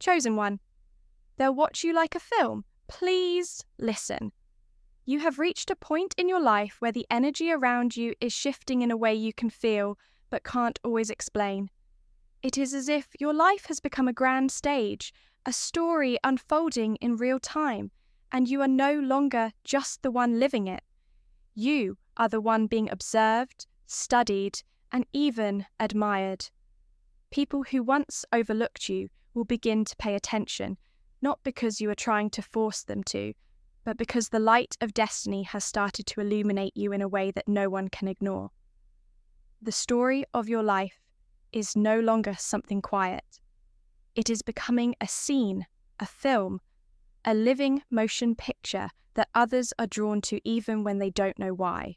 Chosen one. They'll watch you like a film. Please listen. You have reached a point in your life where the energy around you is shifting in a way you can feel but can't always explain. It is as if your life has become a grand stage, a story unfolding in real time, and you are no longer just the one living it. You are the one being observed, studied, and even admired. People who once overlooked you will begin to pay attention, not because you are trying to force them to, but because the light of destiny has started to illuminate you in a way that no one can ignore. The story of your life is no longer something quiet. It is becoming a scene, a film, a living motion picture that others are drawn to even when they don't know why.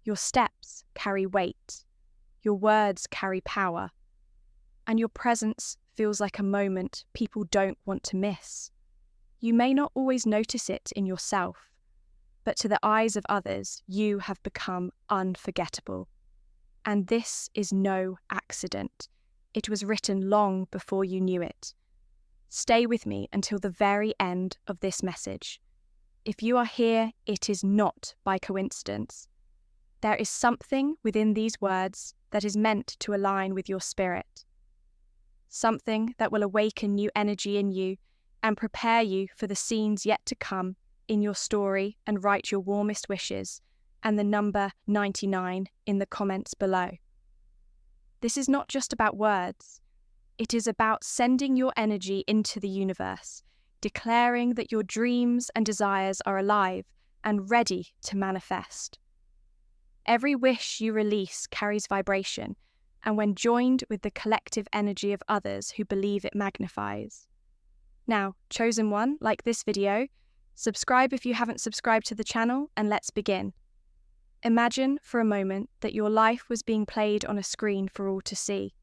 Your steps carry weight, your words carry power, and your presence feels like a moment people don't want to miss. You may not always notice it in yourself, but to the eyes of others, you have become unforgettable. And this is no accident. It was written long before you knew it. Stay with me until the very end of this message. If you are here, it is not by coincidence. There is something within these words that is meant to align with your spirit. Something that will awaken new energy in you and prepare you for the scenes yet to come in your story, and write your warmest wishes and the number 99 in the comments below. This is not just about words. It is about sending your energy into the universe, declaring that your dreams and desires are alive and ready to manifest. Every wish you release carries vibration, and when joined with the collective energy of others who believe, it magnifies. Now, chosen one, like this video, subscribe if you haven't subscribed to the channel, and let's begin. Imagine for a moment that your life was being played on a screen for all to see.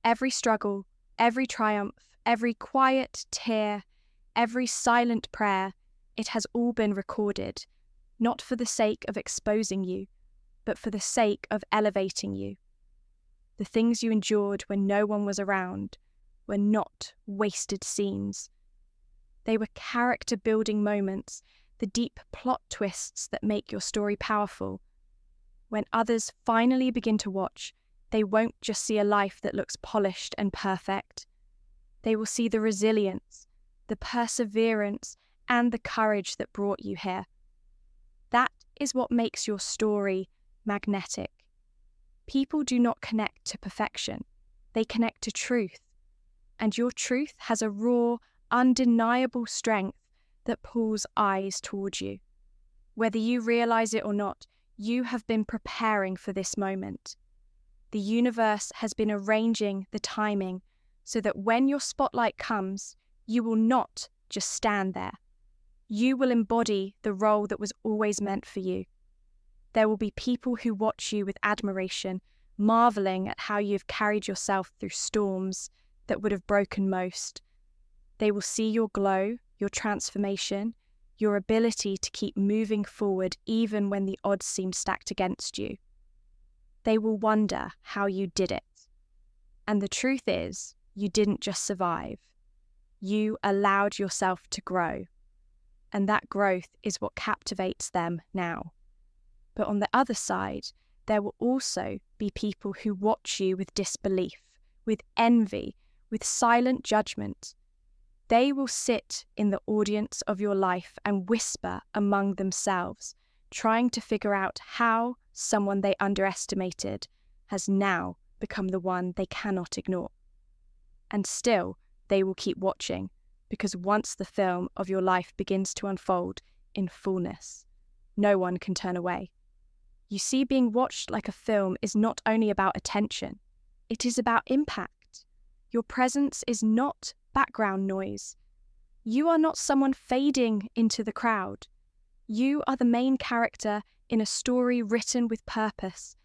Every struggle, every triumph, every quiet tear, every silent prayer, it has all been recorded, not for the sake of exposing you, but for the sake of elevating you. The things you endured when no one was around were not wasted scenes. They were character-building moments, the deep plot twists that make your story powerful. When others finally begin to watch, they won't just see a life that looks polished and perfect. They will see the resilience, the perseverance, and the courage that brought you here. That is what makes your story magnetic. People do not connect to perfection. They connect to truth. And your truth has a raw, undeniable strength that pulls eyes towards you. Whether you realize it or not, you have been preparing for this moment. The universe has been arranging the timing so that when your spotlight comes, you will not just stand there. You will embody the role that was always meant for you. There will be people who watch you with admiration, marveling at how you have carried yourself through storms that would have broken most. They will see your glow, your transformation, your ability to keep moving forward even when the odds seem stacked against you. They will wonder how you did it. And the truth is, you didn't just survive. You allowed yourself to grow. And that growth is what captivates them now. But on the other side, there will also be people who watch you with disbelief, with envy, with silent judgment. They will sit in the audience of your life and whisper among themselves, trying to figure out how someone they underestimated has now become the one they cannot ignore. And still, they will keep watching, because once the film of your life begins to unfold in fullness, no one can turn away. You see, being watched like a film is not only about attention, it is about impact. Your presence is not background noise. You are not someone fading into the crowd. You are the main character in a story written with purpose.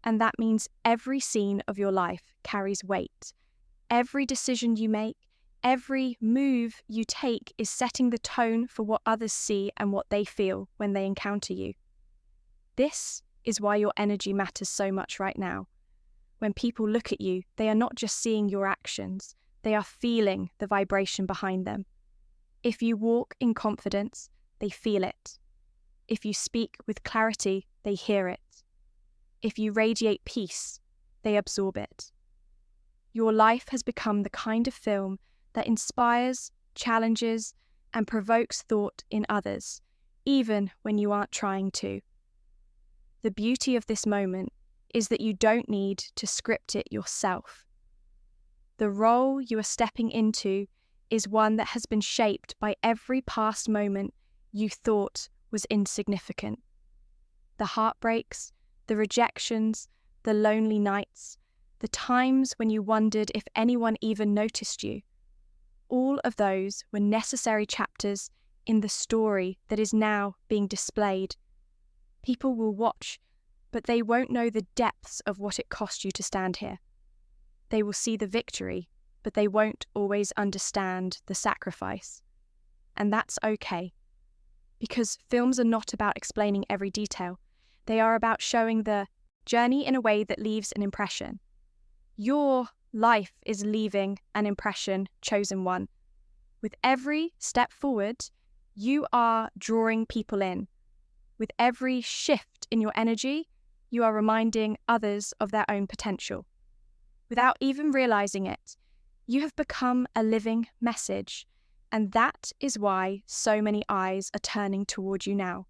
And that means every scene of your life carries weight. Every decision you make, every move you take is setting the tone for what others see and what they feel when they encounter you. This is why your energy matters so much right now. When people look at you, they are not just seeing your actions, they are feeling the vibration behind them. If you walk in confidence, they feel it. If you speak with clarity, they hear it. If you radiate peace, they absorb it. Your life has become the kind of film that inspires, challenges, and provokes thought in others, even when you aren't trying to. The beauty of this moment is that you don't need to script it yourself. The role you are stepping into is one that has been shaped by every past moment you thought was insignificant. The heartbreaks, the rejections, the lonely nights, the times when you wondered if anyone even noticed you. All of those were necessary chapters in the story that is now being displayed. People will watch, but they won't know the depths of what it cost you to stand here. They will see the victory, but they won't always understand the sacrifice. And that's okay, because films are not about explaining every detail. They are about showing the journey in a way that leaves an impression. Your life is leaving an impression, chosen one. With every step forward, you are drawing people in. With every shift in your energy, you are reminding others of their own potential. Without even realizing it, you have become a living message, and that is why so many eyes are turning toward you now.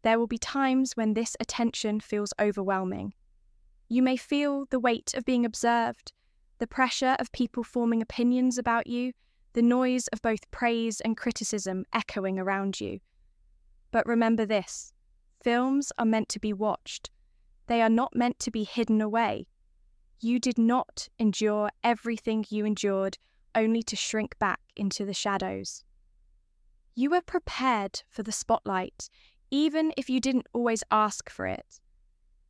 There will be times when this attention feels overwhelming. You may feel the weight of being observed, the pressure of people forming opinions about you, the noise of both praise and criticism echoing around you. But remember this, films are meant to be watched. They are not meant to be hidden away. You did not endure everything you endured only to shrink back into the shadows. You were prepared for the spotlight, even if you didn't always ask for it.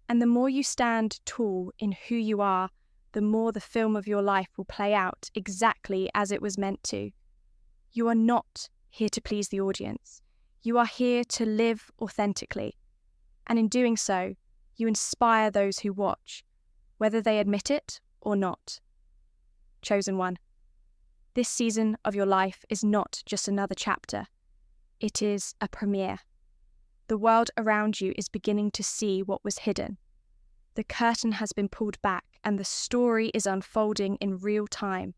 And the more you stand tall in who you are, the more the film of your life will play out exactly as it was meant to. You are not here to please the audience. You are here to live authentically. And in doing so, you inspire those who watch, whether they admit it or not. Chosen one, this season of your life is not just another chapter. It is a premiere. The world around you is beginning to see what was hidden. The curtain has been pulled back and the story is unfolding in real time.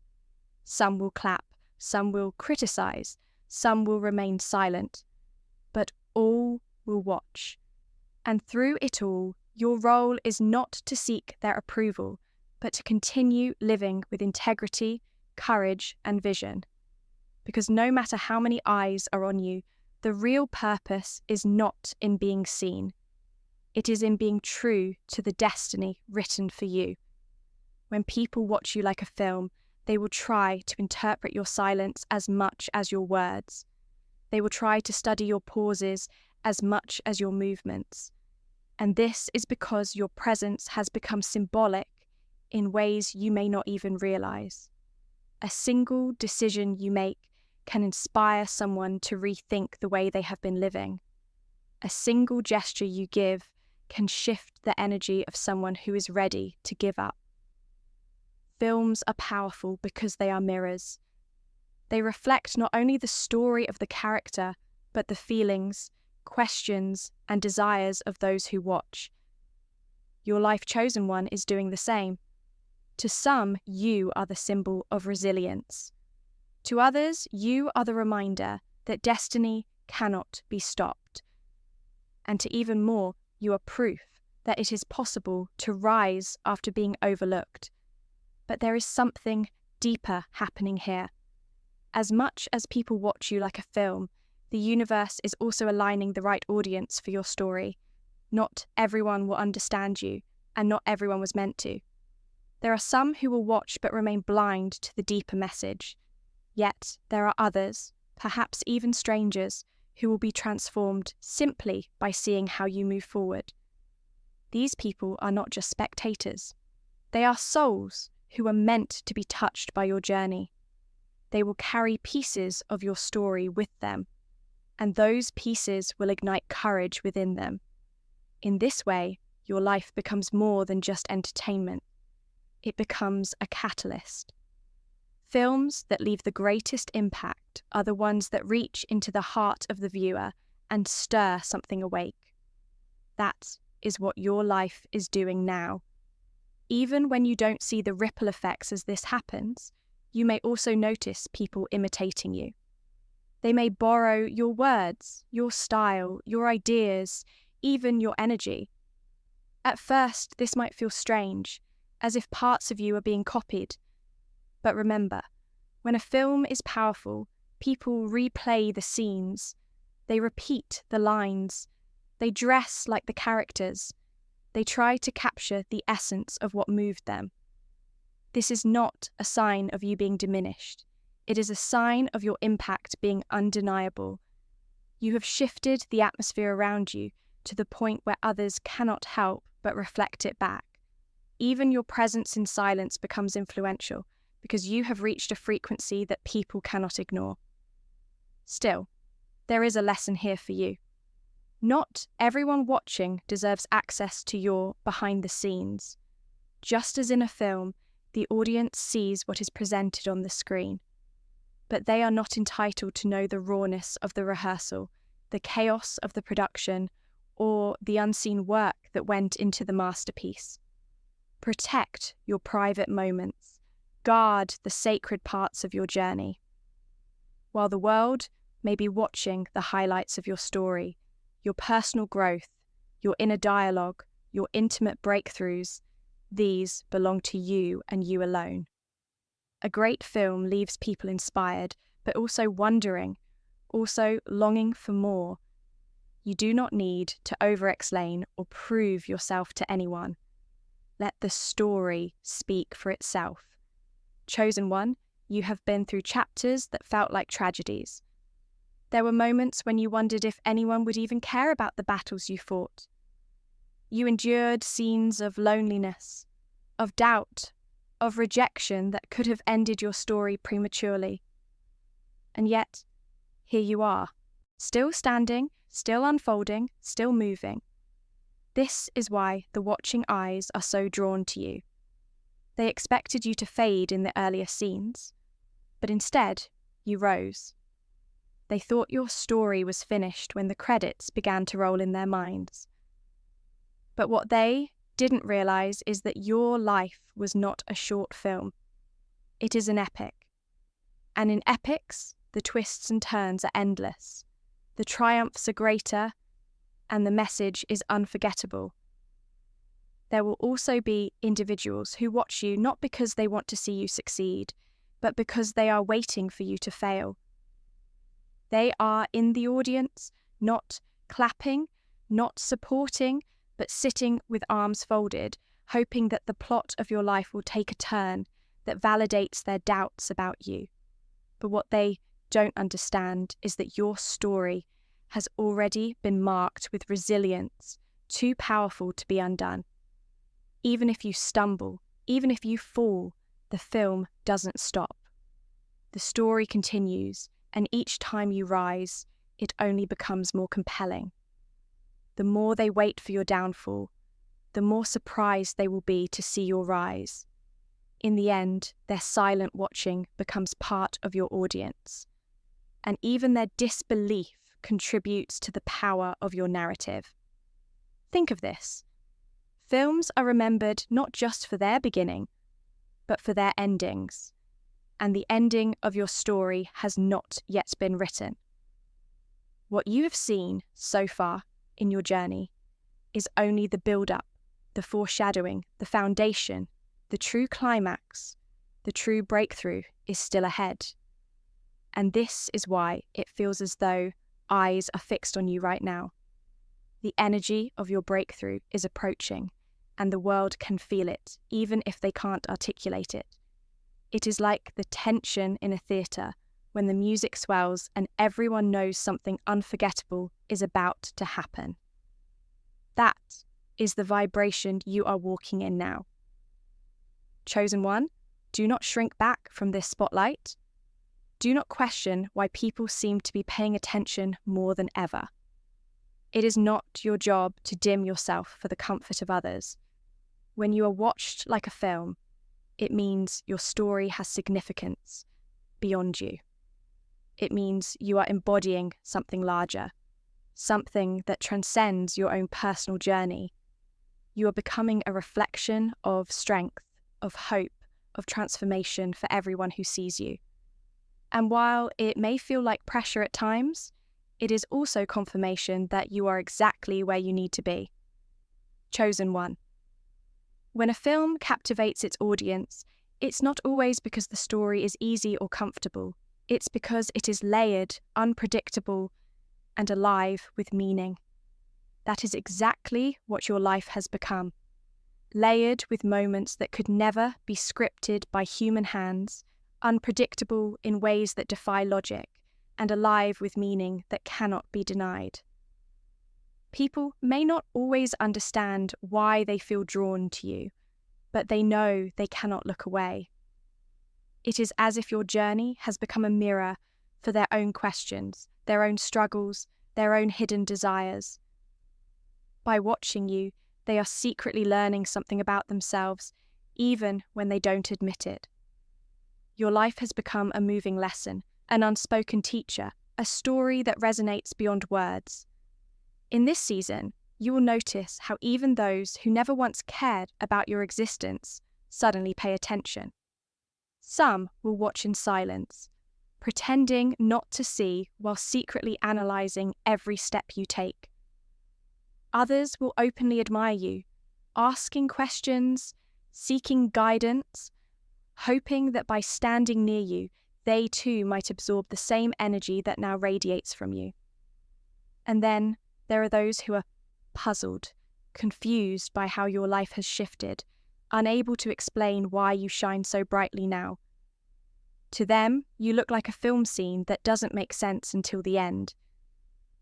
Some will clap, some will criticize, some will remain silent, but all will watch. And through it all, your role is not to seek their approval, but to continue living with integrity, courage, and vision. Because no matter how many eyes are on you, the real purpose is not in being seen. It is in being true to the destiny written for you. When people watch you like a film, they will try to interpret your silence as much as your words. They will try to study your pauses as much as your movements. And this is because your presence has become symbolic in ways you may not even realize. A single decision you make can inspire someone to rethink the way they have been living. A single gesture you give can shift the energy of someone who is ready to give up. Films are powerful because they are mirrors. They reflect not only the story of the character, but the feelings, questions, and desires of those who watch. Your life chosen one is doing the same. To some, you are the symbol of resilience. To others, you are the reminder that destiny cannot be stopped. And to even more, you are proof that it is possible to rise after being overlooked. But there is something deeper happening here. As much as people watch you like a film, the universe is also aligning the right audience for your story. Not everyone will understand you, and not everyone was meant to. There are some who will watch but remain blind to the deeper message. Yet there are others, perhaps even strangers, who will be transformed simply by seeing how you move forward. These people are not just spectators. They are souls who are meant to be touched by your journey. They will carry pieces of your story with them, and those pieces will ignite courage within them. In this way, your life becomes more than just entertainment. It becomes a catalyst. Films that leave the greatest impact are the ones that reach into the heart of the viewer and stir something awake. That is what your life is doing now. Even when you don't see the ripple effects as this happens, you may also notice people imitating you. They may borrow your words, your style, your ideas, even your energy. At first, this might feel strange, as if parts of you are being copied. But remember, when a film is powerful, people replay the scenes. They repeat the lines. They dress like the characters. They try to capture the essence of what moved them. This is not a sign of you being diminished. It is a sign of your impact being undeniable. You have shifted the atmosphere around you to the point where others cannot help but reflect it back. Even your presence in silence becomes influential because you have reached a frequency that people cannot ignore. Still, there is a lesson here for you. Not everyone watching deserves access to your behind the scenes. Just as in a film, the audience sees what is presented on the screen. But they are not entitled to know the rawness of the rehearsal, the chaos of the production, or the unseen work that went into the masterpiece. Protect your private moments. Guard the sacred parts of your journey. While the world may be watching the highlights of your story, your personal growth, your inner dialogue, your intimate breakthroughs, these belong to you and you alone. A great film leaves people inspired, but also wondering, also longing for more. You do not need to over-explain or prove yourself to anyone. Let the story speak for itself. Chosen one, you have been through chapters that felt like tragedies. There were moments when you wondered if anyone would even care about the battles you fought. You endured scenes of loneliness, of doubt, of rejection that could have ended your story prematurely. And yet, here you are, still standing, still unfolding, still moving. This is why the watching eyes are so drawn to you. They expected you to fade in the earlier scenes, but instead, you rose. They thought your story was finished when the credits began to roll in their minds. But what they didn't realize is that your life was not a short film. It is an epic. And in epics, the twists and turns are endless. The triumphs are greater, and the message is unforgettable. There will also be individuals who watch you not because they want to see you succeed, but because they are waiting for you to fail. They are in the audience, not clapping, not supporting, but sitting with arms folded, hoping that the plot of your life will take a turn that validates their doubts about you. But what they don't understand is that your story has already been marked with resilience, too powerful to be undone. Even if you stumble, even if you fall, the film doesn't stop. The story continues, and each time you rise, it only becomes more compelling. The more they wait for your downfall, the more surprised they will be to see your rise. In the end, their silent watching becomes part of your audience, and even their disbelief contributes to the power of your narrative. Think of this. Films are remembered not just for their beginning, but for their endings, and the ending of your story has not yet been written. What you have seen so far in your journey is only the build-up, the foreshadowing, the foundation. The true climax, the true breakthrough is still ahead. And this is why it feels as though eyes are fixed on you right now. The energy of your breakthrough is approaching, and the world can feel it, even if they can't articulate it. It is like the tension in a theatre when the music swells and everyone knows something unforgettable is about to happen. That is the vibration you are walking in now. Chosen one, do not shrink back from this spotlight. Do not question why people seem to be paying attention more than ever. It is not your job to dim yourself for the comfort of others. When you are watched like a film, It means your story has significance beyond you. It means you are embodying something larger, something that transcends your own personal journey. You are becoming a reflection of strength, of hope, of transformation for everyone who sees you. And while it may feel like pressure at times, it is also confirmation that you are exactly where you need to be. Chosen one. When a film captivates its audience, it's not always because the story is easy or comfortable. It's because it is layered, unpredictable, and alive with meaning. That is exactly what your life has become. Layered with moments that could never be scripted by human hands, unpredictable in ways that defy logic, and alive with meaning that cannot be denied. People may not always understand why they feel drawn to you, but they know they cannot look away. It is as if your journey has become a mirror for their own questions, their own struggles, their own hidden desires. By watching you, they are secretly learning something about themselves, even when they don't admit it. Your life has become a moving lesson, an unspoken teacher, a story that resonates beyond words. In this season, you will notice how even those who never once cared about your existence suddenly pay attention. Some will watch in silence, pretending not to see while secretly analysing every step you take. Others will openly admire you, asking questions, seeking guidance, hoping that by standing near you, they too might absorb the same energy that now radiates from you. And then there are those who are puzzled, confused by how your life has shifted, unable to explain why you shine so brightly now. To them, you look like a film scene that doesn't make sense until the end.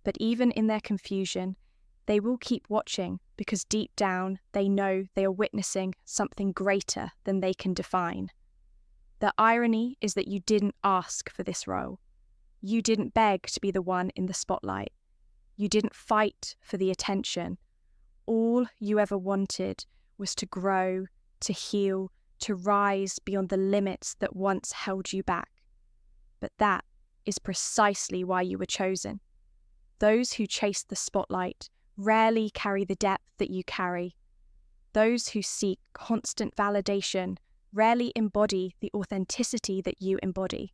But even in their confusion, they will keep watching because deep down they know they are witnessing something greater than they can define. The irony is that you didn't ask for this role. You didn't beg to be the one in the spotlight. You didn't fight for the attention. All you ever wanted was to grow, to heal, to rise beyond the limits that once held you back. But that is precisely why you were chosen. Those who chase the spotlight rarely carry the depth that you carry. Those who seek constant validation rarely embody the authenticity that you embody.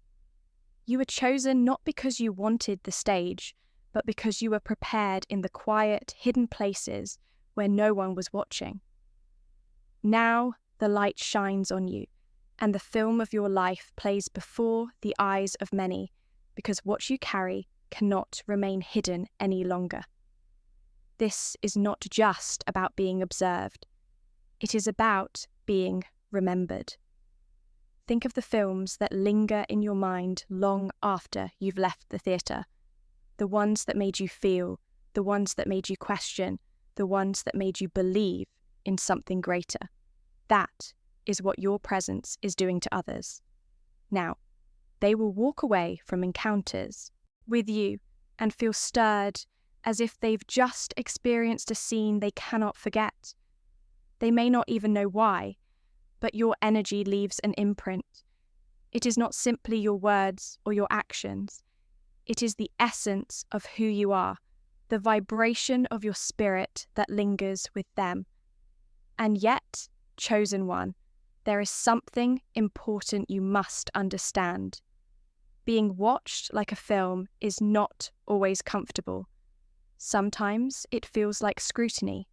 You were chosen not because you wanted the stage, but because you were prepared in the quiet, hidden places where no one was watching. Now the light shines on you, and the film of your life plays before the eyes of many, because what you carry cannot remain hidden any longer. This is not just about being observed. It is about being remembered. Think of the films that linger in your mind long after you've left the theatre. The ones that made you feel, the ones that made you question, the ones that made you believe in something greater. That is what your presence is doing to others. Now, they will walk away from encounters with you and feel stirred as if they've just experienced a scene they cannot forget. They may not even know why, but your energy leaves an imprint. It is not simply your words or your actions. It is the essence of who you are, the vibration of your spirit that lingers with them. And yet, chosen one, there is something important you must understand. Being watched like a film is not always comfortable. Sometimes it feels like scrutiny.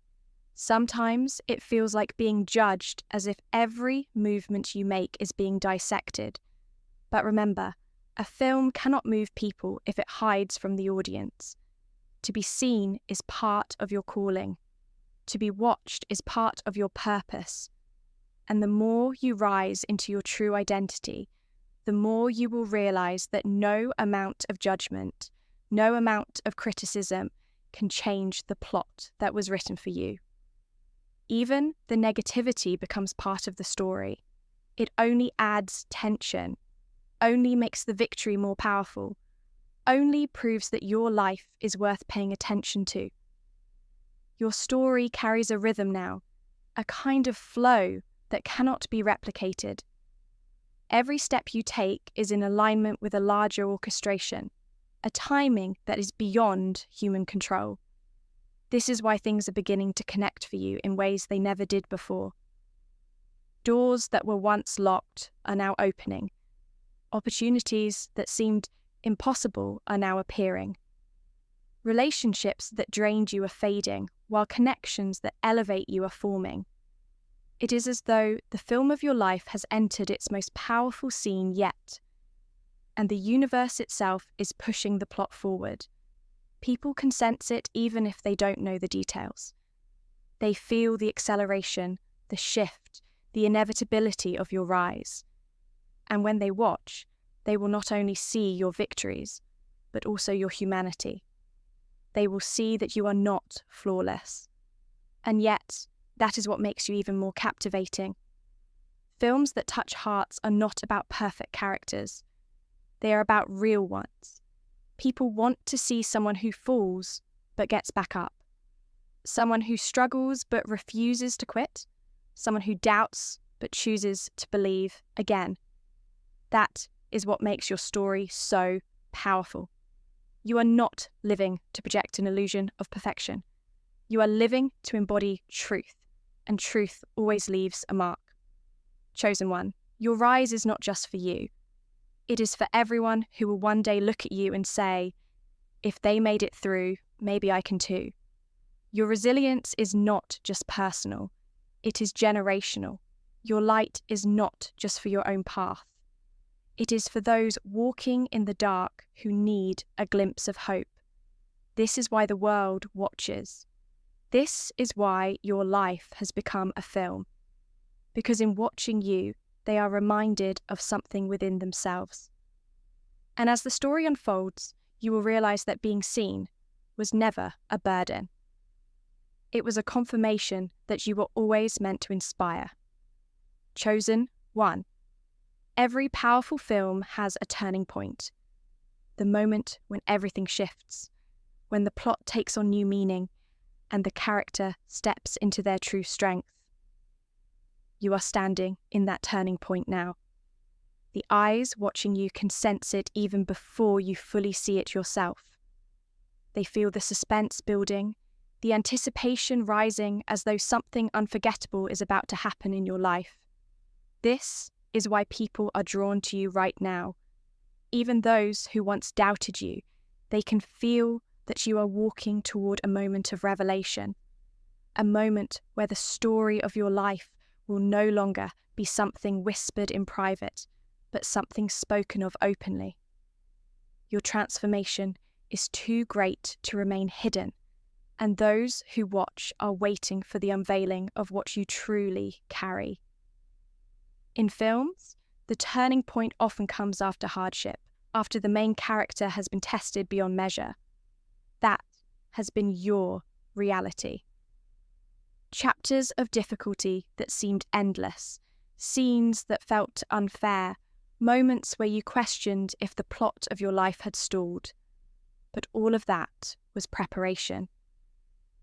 Sometimes it feels like being judged as if every movement you make is being dissected. But remember, a film cannot move people if it hides from the audience. To be seen is part of your calling. To be watched is part of your purpose. And the more you rise into your true identity, the more you will realize that no amount of judgment, no amount of criticism can change the plot that was written for you. Even the negativity becomes part of the story. It only adds tension, only makes the victory more powerful, only proves that your life is worth paying attention to. Your story carries a rhythm now, a kind of flow that cannot be replicated. Every step you take is in alignment with a larger orchestration, a timing that is beyond human control. This is why things are beginning to connect for you in ways they never did before. Doors that were once locked are now opening. Opportunities that seemed impossible are now appearing. Relationships that drained you are fading, while connections that elevate you are forming. It is as though the film of your life has entered its most powerful scene yet, and the universe itself is pushing the plot forward. People can sense it even if they don't know the details. They feel the acceleration, the shift, the inevitability of your rise. And when they watch, they will not only see your victories, but also your humanity. They will see that you are not flawless. And yet, that is what makes you even more captivating. Films that touch hearts are not about perfect characters. They are about real ones. People want to see someone who falls but gets back up. Someone who struggles but refuses to quit. Someone who doubts but chooses to believe again. That is what makes your story so powerful. You are not living to project an illusion of perfection. You are living to embody truth, and truth always leaves a mark. Chosen one, your rise is not just for you. It is for everyone who will one day look at you and say, if they made it through, maybe I can too. Your resilience is not just personal, it is generational. Your light is not just for your own path. It is for those walking in the dark who need a glimpse of hope. This is why the world watches. This is why your life has become a film. Because in watching you, they are reminded of something within themselves. And as the story unfolds, you will realize that being seen was never a burden. It was a confirmation that you were always meant to inspire. Chosen one. Every powerful film has a turning point. The moment when everything shifts, when the plot takes on new meaning, and the character steps into their true strength. You are standing in that turning point now. The eyes watching you can sense it even before you fully see it yourself. They feel the suspense building, the anticipation rising as though something unforgettable is about to happen in your life. This is why people are drawn to you right now. Even those who once doubted you, they can feel that you are walking toward a moment of revelation, a moment where the story of your life will no longer be something whispered in private, but something spoken of openly. Your transformation is too great to remain hidden, and those who watch are waiting for the unveiling of what you truly carry. In films, the turning point often comes after hardship, after the main character has been tested beyond measure. That has been your reality. Chapters of difficulty that seemed endless, scenes that felt unfair, moments where you questioned if the plot of your life had stalled. But all of that was preparation.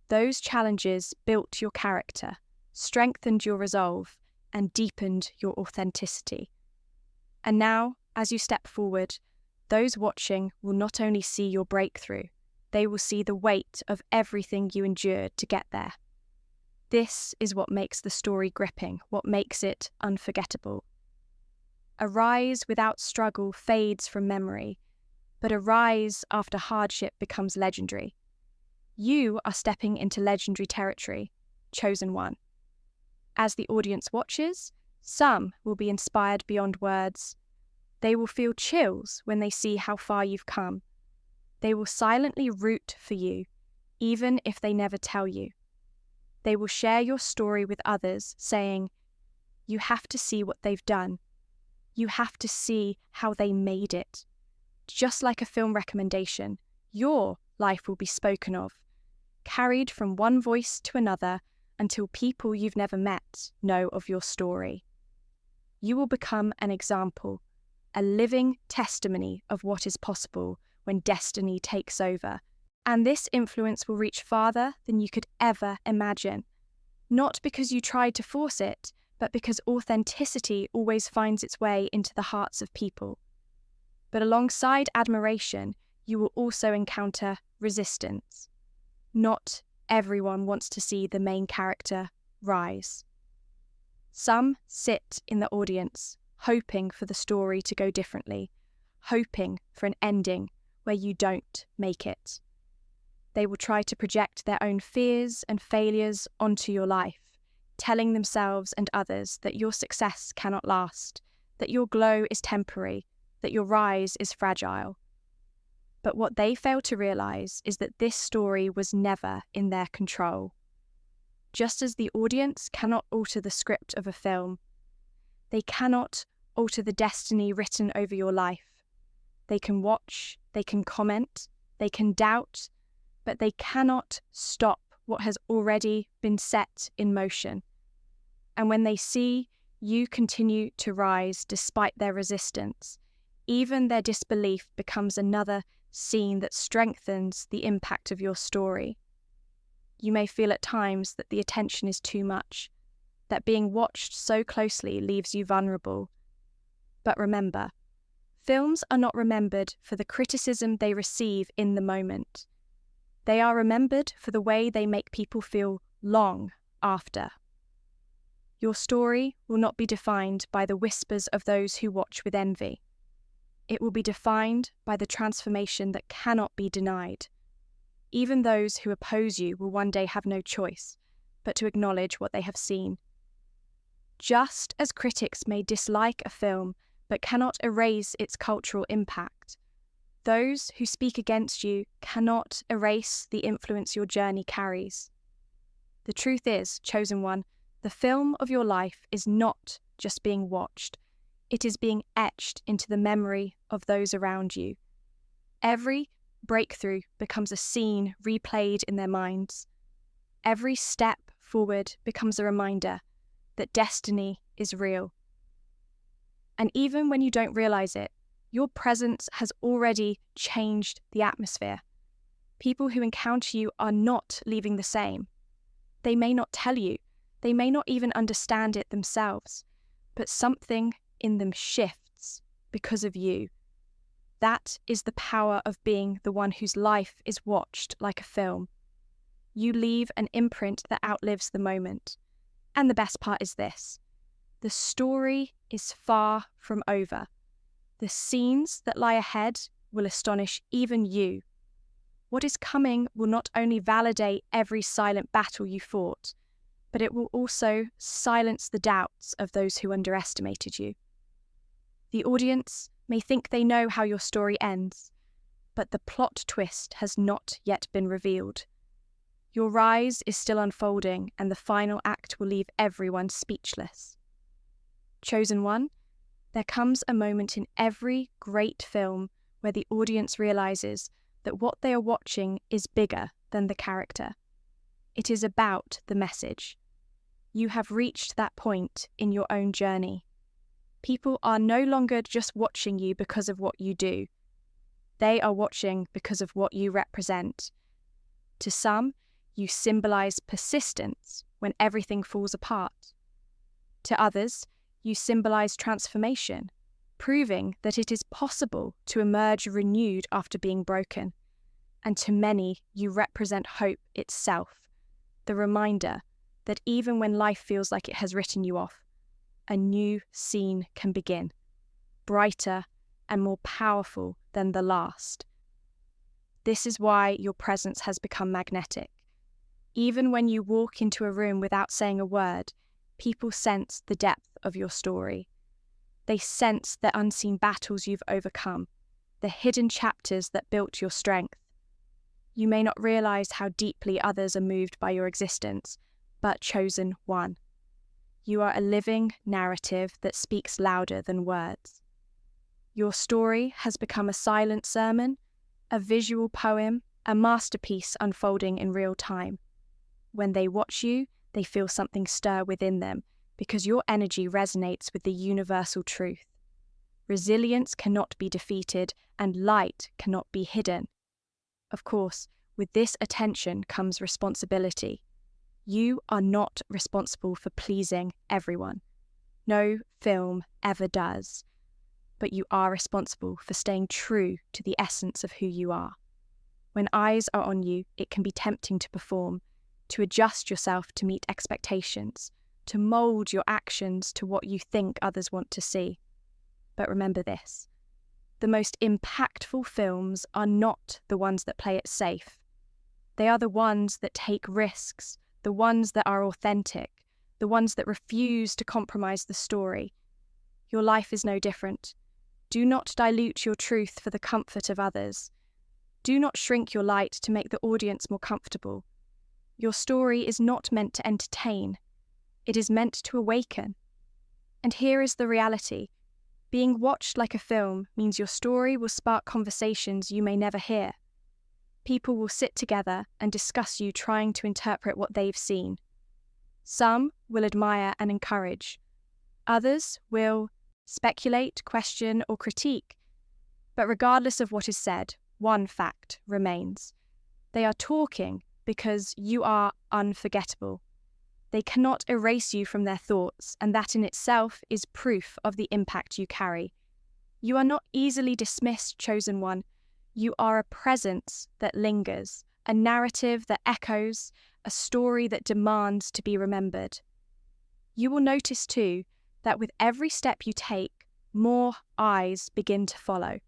Those challenges built your character, strengthened your resolve, and deepened your authenticity. And now, as you step forward, those watching will not only see your breakthrough, they will see the weight of everything you endured to get there. This is what makes the story gripping, what makes it unforgettable. A rise without struggle fades from memory, but a rise after hardship becomes legendary. You are stepping into legendary territory, chosen one. As the audience watches, some will be inspired beyond words. They will feel chills when they see how far you've come. They will silently root for you, even if they never tell you. They will share your story with others, saying, "You have to see what they've done. You have to see how they made it." Just like a film recommendation, your life will be spoken of, carried from one voice to another until people you've never met know of your story. You will become an example, a living testimony of what is possible when destiny takes over. And this influence will reach farther than you could ever imagine. Not because you tried to force it, but because authenticity always finds its way into the hearts of people. But alongside admiration, you will also encounter resistance. Not everyone wants to see the main character rise. Some sit in the audience, hoping for the story to go differently, hoping for an ending where you don't make it. They will try to project their own fears and failures onto your life, telling themselves and others that your success cannot last, that your glow is temporary, that your rise is fragile. But what they fail to realize is that this story was never in their control. Just as the audience cannot alter the script of a film, they cannot alter the destiny written over your life. They can watch, they can comment, they can doubt, but they cannot stop what has already been set in motion. And when they see you continue to rise despite their resistance, even their disbelief becomes another scene that strengthens the impact of your story. You may feel at times that the attention is too much, that being watched so closely leaves you vulnerable. But remember, films are not remembered for the criticism they receive in the moment. They are remembered for the way they make people feel long after. Your story will not be defined by the whispers of those who watch with envy. It will be defined by the transformation that cannot be denied. Even those who oppose you will one day have no choice but to acknowledge what they have seen. Just as critics may dislike a film but cannot erase its cultural impact, those who speak against you cannot erase the influence your journey carries. The truth is, chosen one, the film of your life is not just being watched, it is being etched into the memory of those around you. Every breakthrough becomes a scene replayed in their minds. Every step forward becomes a reminder that destiny is real. And even when you don't realize it, your presence has already changed the atmosphere. People who encounter you are not leaving the same. They may not tell you, they may not even understand it themselves, but something in them shifts because of you. That is the power of being the one whose life is watched like a film. You leave an imprint that outlives the moment. And the best part is this: the story is far from over. The scenes that lie ahead will astonish even you. What is coming will not only validate every silent battle you fought, but it will also silence the doubts of those who underestimated you. The audience may think they know how your story ends, but the plot twist has not yet been revealed. Your rise is still unfolding, and the final act will leave everyone speechless. Chosen one, there comes a moment in every great film where the audience realizes that what they are watching is bigger than the character. It is about the message. You have reached that point in your own journey. People are no longer just watching you because of what you do. They are watching because of what you represent. To some, you symbolize persistence when everything falls apart. To others, you symbolize transformation, proving that it is possible to emerge renewed after being broken. And to many, you represent hope itself, the reminder that even when life feels like it has written you off, a new scene can begin, brighter and more powerful than the last. This is why your presence has become magnetic. Even when you walk into a room without saying a word, people sense the depth of your story. They sense the unseen battles you've overcome, the hidden chapters that built your strength. You may not realize how deeply others are moved by your existence, but chosen one. You are a living narrative that speaks louder than words. Your story has become a silent sermon, a visual poem, a masterpiece unfolding in real time. When they watch you, they feel something stir within them because your energy resonates with the universal truth. Resilience cannot be defeated and light cannot be hidden. Of course, with this attention comes responsibility. You are not responsible for pleasing everyone. No film ever does. But you are responsible for staying true to the essence of who you are. When eyes are on you, it can be tempting to perform, to adjust yourself to meet expectations, to mold your actions to what you think others want to see. But remember this: the most impactful films are not the ones that play it safe. They are the ones that take risks, the ones that are authentic, the ones that refuse to compromise the story. Your life is no different. Do not dilute your truth for the comfort of others. Do not shrink your light to make the audience more comfortable. Your story is not meant to entertain. It is meant to awaken. And here is the reality. Being watched like a film means your story will spark conversations you may never hear. People will sit together and discuss you trying to interpret what they've seen. Some will admire and encourage. Others will speculate, question, or critique. But regardless of what is said, one fact remains. They are talking because you are unforgettable. They cannot erase you from their thoughts, and that in itself is proof of the impact you carry. You are not easily dismissed, chosen one. You are a presence that lingers, a narrative that echoes, a story that demands to be remembered. You will notice too that with every step you take, more eyes begin to follow.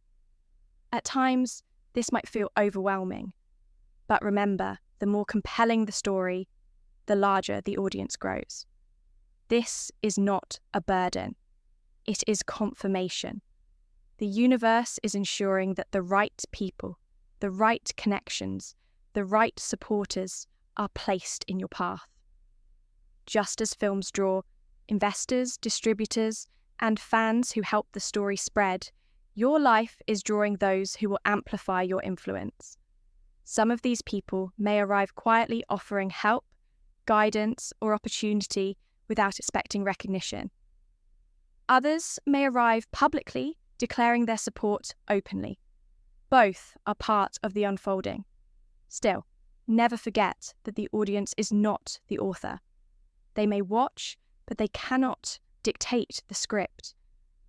At times, this might feel overwhelming, but remember, the more compelling the story, the larger the audience grows. This is not a burden. It is confirmation. The universe is ensuring that the right people, the right connections, the right supporters are placed in your path. Just as films draw investors, distributors, and fans who help the story spread, your life is drawing those who will amplify your influence. Some of these people may arrive quietly offering help, guidance, or opportunity without expecting recognition. Others may arrive publicly, declaring their support openly. Both are part of the unfolding. Still, never forget that the audience is not the author. They may watch, but they cannot dictate the script.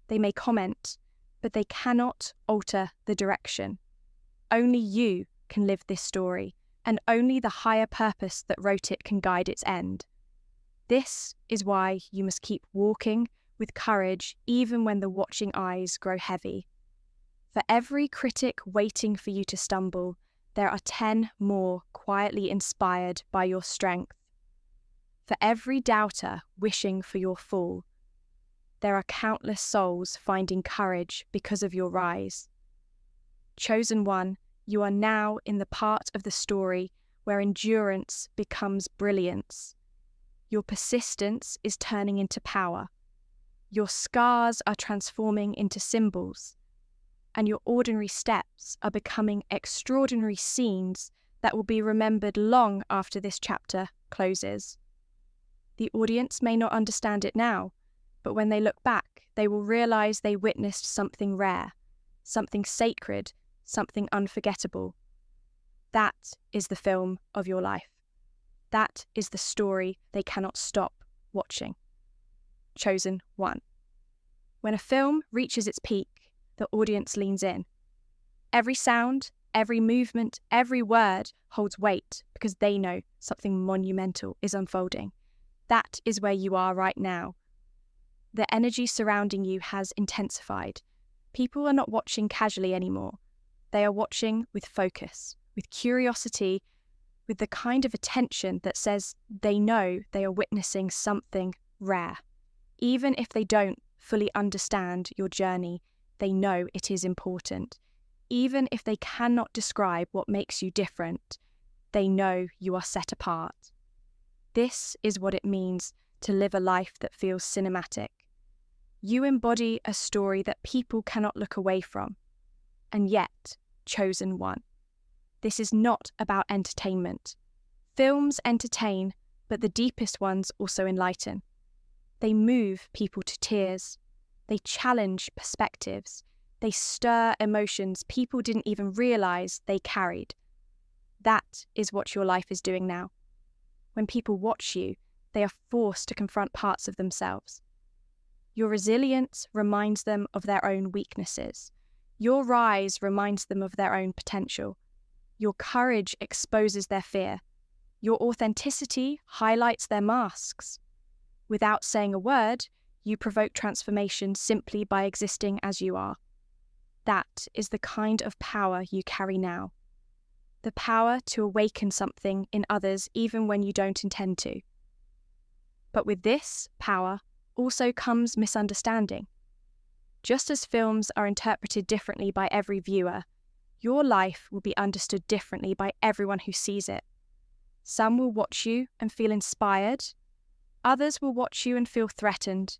They may comment, but they cannot alter the direction. Only you can live this story, and only the higher purpose that wrote it can guide its end. This is why you must keep walking with courage even when the watching eyes grow heavy. For every critic waiting for you to stumble, there are 10 more quietly inspired by your strength. For every doubter wishing for your fall, there are countless souls finding courage because of your rise. Chosen one, you are now in the part of the story where endurance becomes brilliance. Your persistence is turning into power. Your scars are transforming into symbols, and your ordinary steps are becoming extraordinary scenes that will be remembered long after this chapter closes. The audience may not understand it now, but when they look back, they will realize they witnessed something rare, something sacred, something unforgettable. That is the film of your life. That is the story they cannot stop watching. Chosen one. When a film reaches its peak, the audience leans in. Every sound, every movement, every word holds weight because they know something monumental is unfolding. That is where you are right now. The energy surrounding you has intensified. People are not watching casually anymore. They are watching with focus, with curiosity, with the kind of attention that says they know they are witnessing something rare. Even if they don't fully understand your journey, they know it is important. Even if they cannot describe what makes you different, they know you are set apart. This is what it means to live a life that feels cinematic. You embody a story that people cannot look away from. And yet, chosen one. This is not about entertainment. Films entertain, but the deepest ones also enlighten. They move people to tears. They challenge perspectives. They stir emotions people didn't even realize they carried. That is what your life is doing now. When people watch you, they are forced to confront parts of themselves. Your resilience reminds them of their own weaknesses. Your rise reminds them of their own potential. Your courage exposes their fear. Your authenticity highlights their masks. Without saying a word, you provoke transformation simply by existing as you are. That is the kind of power you carry now. The power to awaken something in others even when you don't intend to. But with this power also comes misunderstanding. Just as films are interpreted differently by every viewer, your life will be understood differently by everyone who sees it. Some will watch you and feel inspired. Others will watch you and feel threatened.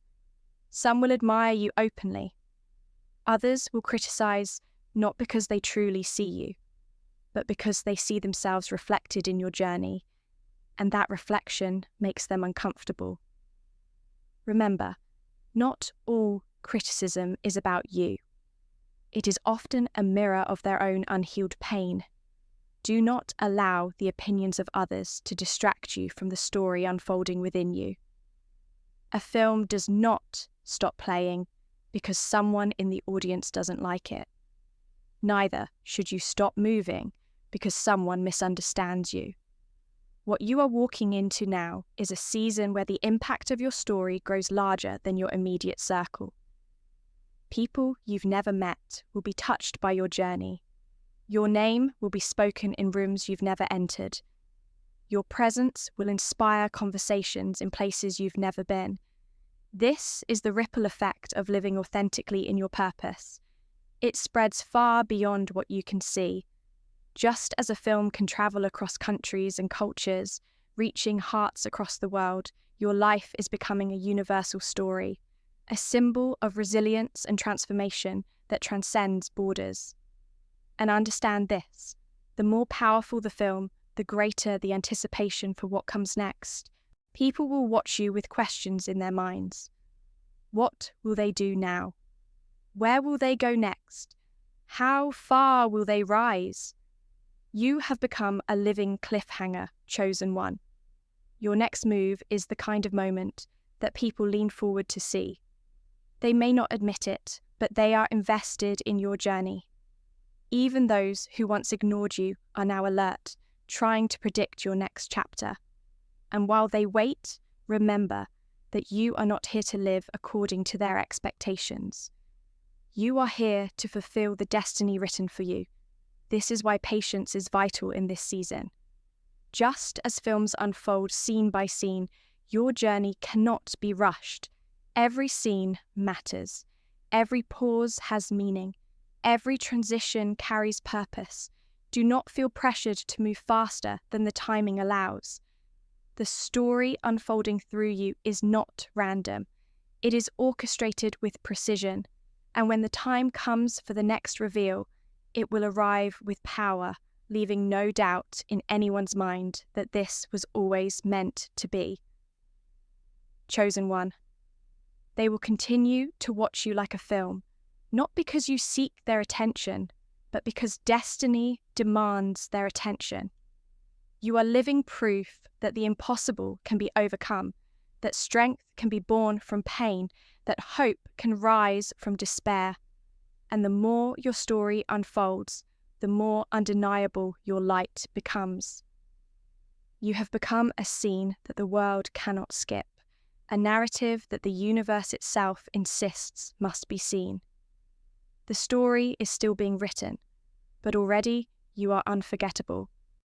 Some will admire you openly. Others will criticize not because they truly see you, but because they see themselves reflected in your journey, and that reflection makes them uncomfortable. Remember, not all criticism is about you. It is often a mirror of their own unhealed pain. Do not allow the opinions of others to distract you from the story unfolding within you. A film does not stop playing because someone in the audience doesn't like it. Neither should you stop moving because someone misunderstands you. What you are walking into now is a season where the impact of your story grows larger than your immediate circle. People you've never met will be touched by your journey. Your name will be spoken in rooms you've never entered. Your presence will inspire conversations in places you've never been. This is the ripple effect of living authentically in your purpose. It spreads far beyond what you can see. Just as a film can travel across countries and cultures, reaching hearts across the world, your life is becoming a universal story, a symbol of resilience and transformation that transcends borders. And understand this, the more powerful the film, the greater the anticipation for what comes next. People will watch you with questions in their minds. What will they do now? Where will they go next? How far will they rise? You have become a living cliffhanger, chosen one. Your next move is the kind of moment that people lean forward to see. They may not admit it, but they are invested in your journey. Even those who once ignored you are now alert, trying to predict your next chapter. And while they wait, remember that you are not here to live according to their expectations. You are here to fulfill the destiny written for you. This is why patience is vital in this season. Just as films unfold scene by scene, your journey cannot be rushed. Every scene matters. Every pause has meaning. Every transition carries purpose. Do not feel pressured to move faster than the timing allows. The story unfolding through you is not random. It is orchestrated with precision. And when the time comes for the next reveal, it will arrive with power, leaving no doubt in anyone's mind that this was always meant to be. Chosen one. They will continue to watch you like a film, not because you seek their attention, but because destiny demands their attention. You are living proof that the impossible can be overcome, that strength can be born from pain, that hope can rise from despair. And the more your story unfolds, the more undeniable your light becomes. You have become a scene that the world cannot skip, a narrative that the universe itself insists must be seen. The story is still being written, but already you are unforgettable.